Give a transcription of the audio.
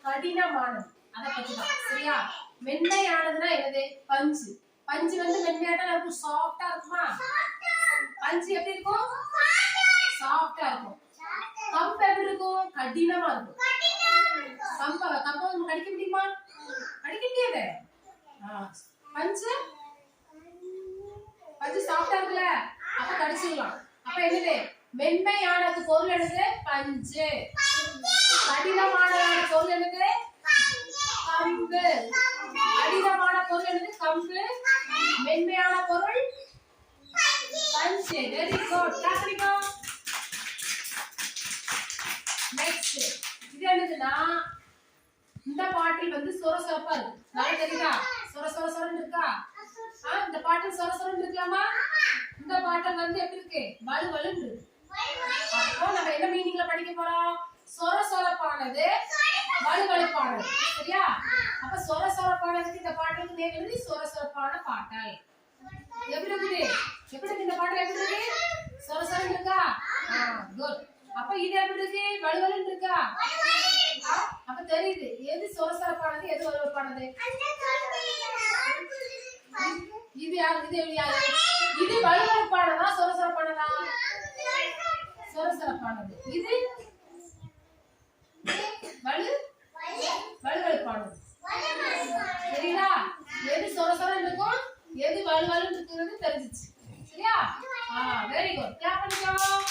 கடினமானது. அத பத்தி தான். சரியா? மென்மையானதுன்னா என்னது? பஞ்சு. பஞ்சு வந்து மென்மையாட்டா இருக்கும், சாஃப்ட்டா இருக்குமா? பஞ்சு எப்படி இருக்கும்? சாஃப்ட்டா இருக்கும். கம்பு எப்படி இருக்கும்? கடினமா இருக்கும். கம்ப நம்ம கடிக்க முடியுமா? கடிக்க முடியாது. பஞ்சு பஞ்சு சாஃப்ட்டா இருக்குல்ல, அப்ப கடிச்சிடலாம். அப்ப என்னது? மென்மையானது பொருள் என்னது? பஞ்சு. கடினமான பொருள் என்னது? கம்பு. கடினமான பொருள் என்னது? கம்பு. மென்மையான பொருள் பஞ்சு. Very good. கேக்குறீங்க? நெக்ஸ்ட் இது என்னதுன்னா, இந்த பாட்டில் வந்து சொரசொரப்பா இருக்கு. நல்லா தெரியுதா? சொரசொரன்னு இருக்கா? இந்த பாட்டில் சொரசொரன்னு இருக்கலாமா? இந்த பாட்டில் வந்து எப்படி இருக்கு? வலுவலுன்னு இருக்கு. அப்போ நம்ம என்ன மீனிங்ல படிக்க போறோம்? சொரசொரப்பானது, வலுவலுப்பானது. சரியா? அப்ப சொரசொரப்பானதுக்கு இந்த பாட்டிலுக்கு நேம் என்னது? சொரசொரப்பான பாட்டல். எப்படி இருக்குது? எப்படி இருக்கு இந்த பாட்டில்? எப்படி இருக்கு? சொரசொரன்னு இருக்கா? குட். அப்ப இது எப்படி இருக்கு? வலுவலுன்னு இருக்கா? அப்ப தெரியுது எது சொரசொரப்பானது, எது வலுவலுப்பானது. இது யார்? இது யாரு? இது வலுவலுப்பானதா, சொரசொரப்பானதா? சொரசொரப்பானது. இது வலுவலுப்பானது. சரிங்களா? எது சொரசொரன்னு இருக்கும், எது வலுவலுன்னு இருக்குங்கிறது தெரிஞ்சிச்சு. சரியா? Very good. கிளாப் பண்ணுங்க.